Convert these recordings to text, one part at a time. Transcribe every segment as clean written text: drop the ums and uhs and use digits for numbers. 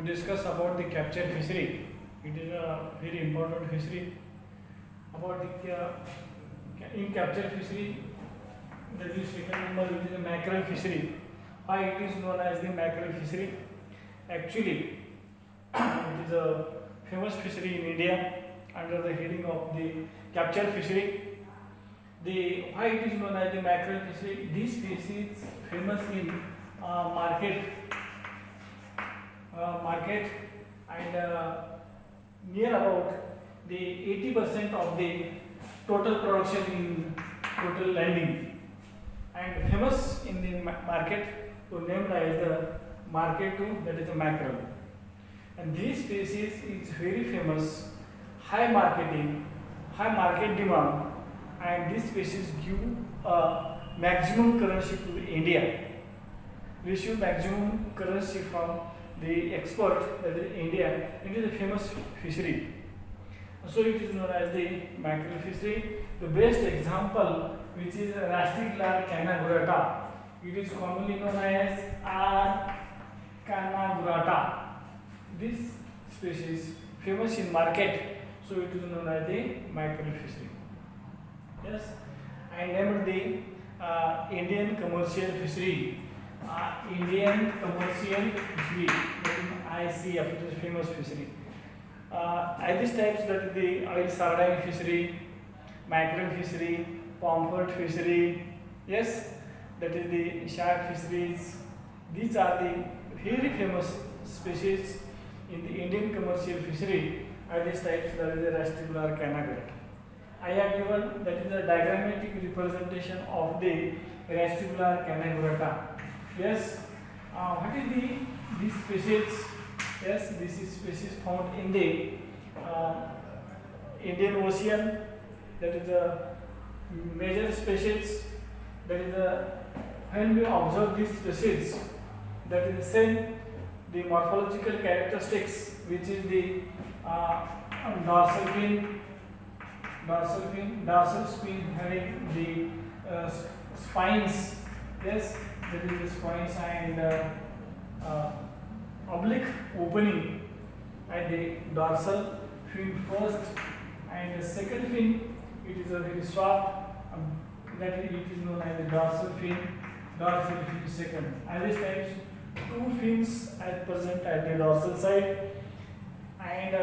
we discuss about the capture fishery. It is a very important fishery. About the in capture fishery, that is second number, which is the mackerel fishery. Why it is known as the mackerel fishery? Actually, it is a famous fishery in India under the heading of the capture fishery. The why it is known as the mackerel fishery? This fish is famous in market and near about the 80% of the total production in total landing, and famous in the market to named as the market too, that is the mackerel. And this species is very famous, high market demand, and this species give a maximum currency to India, receive maximum currency from the export, that is India. It is a famous fishery, so it is known as the mackerel fishery. The best example, which is Rastrigilla canagurata, it is commonly known as R. canagurata. This species famous in market, so it is known as the mackerel fishery. Yes, I named the Indian commercial fishery. Indian commercial fishery, ICF, it is famous fishery. These types, that is the oil sardine fishery, mackerel fishery, pomfret fishery. Yes, that is the shark fisheries. These are the very famous species in the Indian commercial fishery. These types, that is the Rastrigilla canagurata. I have given, that is the diagrammatic representation of the Rastrigilla canagurata. Yes, what is this species? Yes, this is species found in the Indian Ocean. That is the major species. That is when we observe this species, that is the same the morphological characteristics, which is the dorsal fin having the spines. Yes, that is the spines, and oblique opening at the dorsal fin first, and the second fin, it is a very soft, that it is known as the dorsal fin second. And these types, two fins are present at the dorsal side, and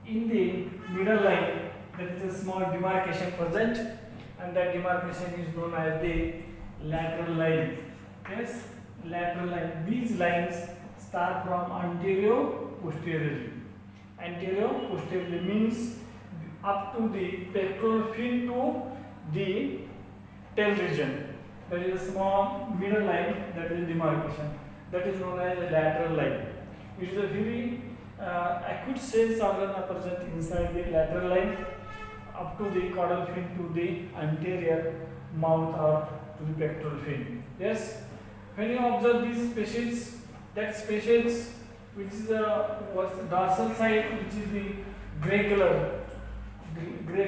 in the middle line there is a small demarcation present, and that demarcation is known as the lateral line. Yes, lateral line. These lines start from anterior-posteriorly. Anterior-posteriorly means up to the pectoral fin to the tail region. There is a small middle line, that is demarcation. That is known as the lateral line. It is a very acute sense organ are present inside the lateral line up to the caudal fin to the anterior mouth or to the pectoral fin. Yes, when you observe these species, that species which is the dorsal side, which is the gray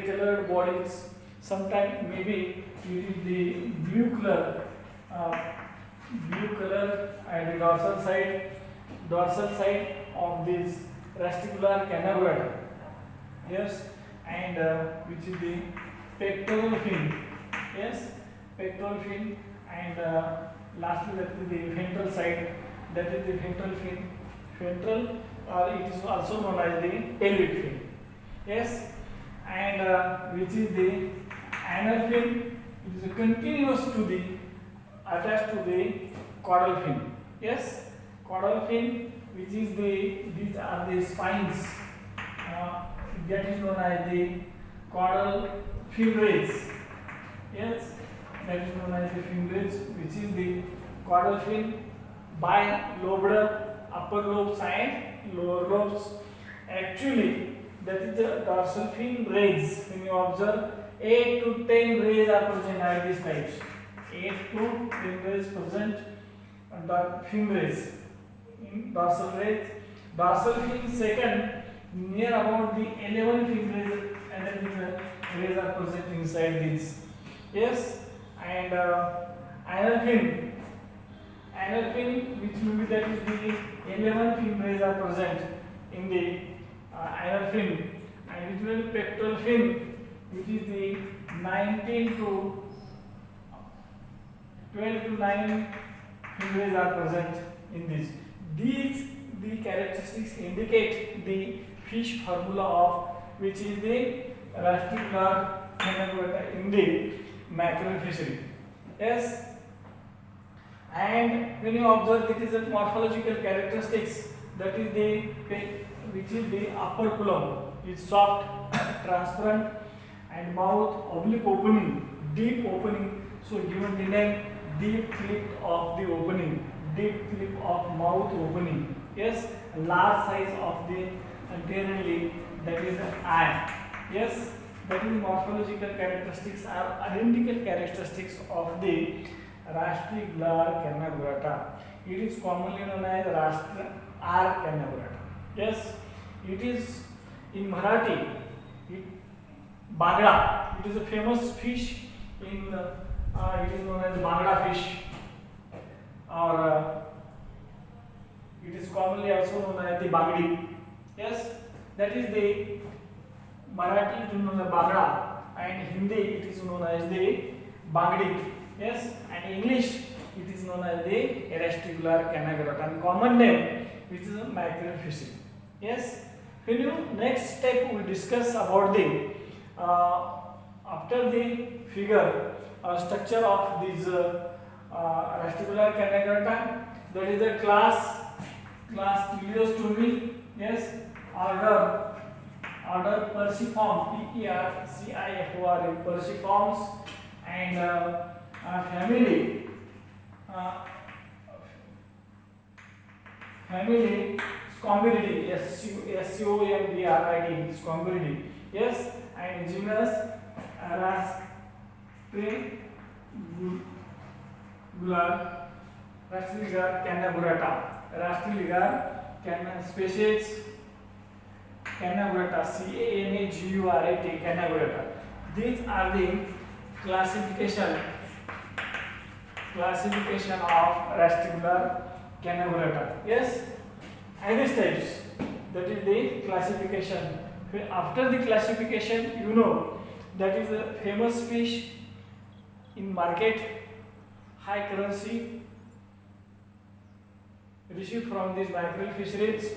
colored bodies, sometimes maybe it is the blue color at the dorsal side of this Rastrigilla canagurata. Yes, and which is the pectoral fin. Yes, pectoral fin, and lastly that is the ventral side, that is the ventral fin. Ventral, or it is also known as the pelvic fin. Yes, and which is the anal fin. It is continuous to the attached to the caudal fin. Yes, caudal fin, which is these are the spines. That is known as the caudal fin rays. Yes, that is known as the fin rays, which is the caudal fin, bilobed upper lobes and lower lobes. Actually, that is the dorsal fin rays. When you observe, 8 to 10 rays are present at these types. 8 to 10 rays present, fin rays in dorsal rays. Dorsal fin second, near about the 11 fin rays, and then the rays are present inside these. Yes, and anal fin anal fin, which will be that is the 11 fin rays are present in the anal fin, and which will be pectoral fin, which is the 19 to 12 to 9 fin rays are present in this. These the characteristics indicate the fish formula of which is the Rastrigula canaverata in the mackerel fishery. Yes, and when you observe, it is a morphological characteristics, that is the which is the upper column is soft, transparent, and mouth oblique opening, deep opening. So given the name deep clip of the opening, deep clip of mouth opening. Yes, large size of the anteriorly, that is an eye. Yes, that is morphological characteristics are identical characteristics of the Rastrigula canaverata. It is commonly known as R canaverata. Yes, it is in Marathi. Bagda. It is a famous fish in. It is known as Bagda fish, or it is commonly also known as the Bagdi. Yes, that is the Marathi it is known as Bagda, and Hindi it is known as the Bagdi. Yes, and English it is known as the Rastrigula canaverata, and common name which is a mackerel fishery. Yes, when you next step we discuss about the after the figure structure of this Rastrigula canaverata, that is the class Teleostomi. Yes, order Perciform, Perciform, Perciforms, and family Scombiridae, Scombiridae, Scombiridae. Yes, and genus Rastrigula canaverata, species canaverata, Canagurat, canaverata. These are the classification of Rastrigula canaverata. Yes, and these types, that is the classification. After the classification, you know that is a famous fish in market, high currency, received from these mackerel fisheries.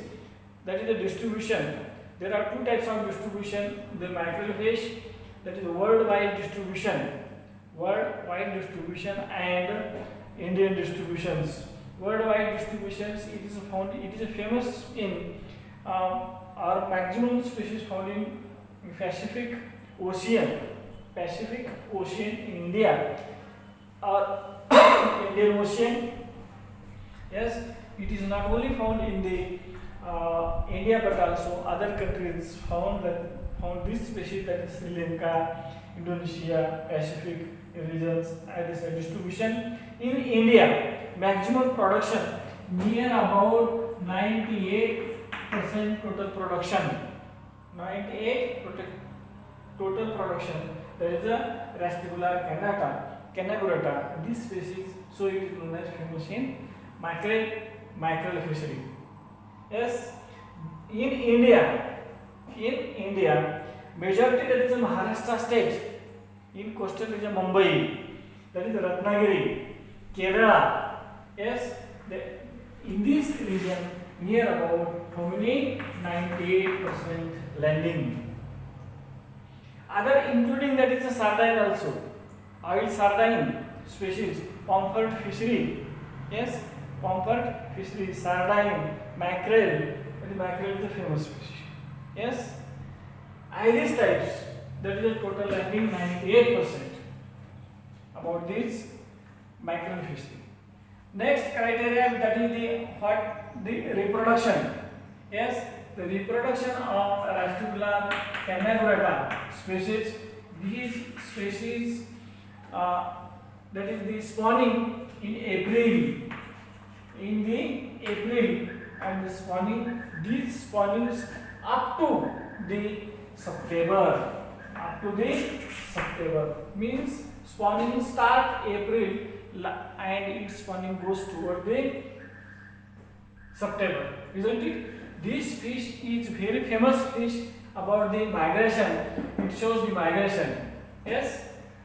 That is the distribution. There are two types of distribution: the mackerel fish, that is worldwide distribution, and Indian distributions. Worldwide distributions, it is famous in our maximum species found in Pacific Ocean in India, or Indian Ocean. Yes, it is not only found in the India but also other countries found this species, that is Sri Lanka, Indonesia, Pacific regions. And this distribution in India, maximum production near about 98% total production. 98% total production. There is a Rastrigula canaverata. This species, so it is known as famous in mackerel fishery. Yes, in India, majority that is in Maharashtra state, in coastal region Mumbai, that is Ratnagiri, Kerala. Yes, in this region near about how many 98% landing. Other including that is a sardine also, oil sardine species, Pomfret fishery. Yes, Pomfret fishery, sardine, mackerel. And mackerel is a famous fish. Yes, Irish types, that is a total landing 98% about this mackerel fishery. Next criteria, that is the reproduction. Yes, the reproduction of Rastrigula canaverata species. These species, that is the spawning in April, and the spawning, these spawnings up to the September. Means spawning start April and its spawning goes toward the September, isn't it? This fish is very famous fish about the migration. It shows the migration. Yes,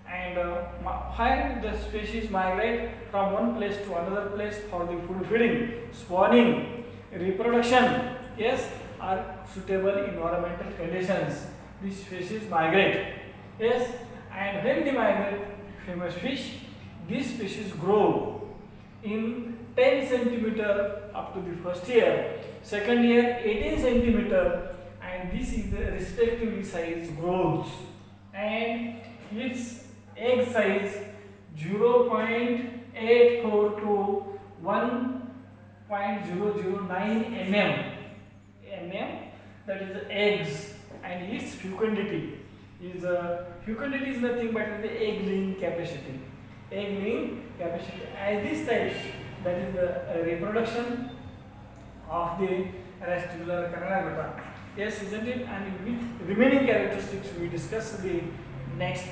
and why the species migrate from one place to another place for the food feeding, spawning, reproduction. Yes, are suitable environmental conditions. These species migrate. Yes, and when they migrate, famous fish, these species grow in 10 centimeter up to the first year, second year 18 centimeter, and this is the respectively size growth, and its egg size 0.84 to 1.009 mm, that is the eggs, and its fecundity is nothing but the egg laying capacity. Egg laying capacity. As this type, that is the reproduction of the Rastular Kannada. Yes, isn't it? And with remaining characteristics, we discuss the next.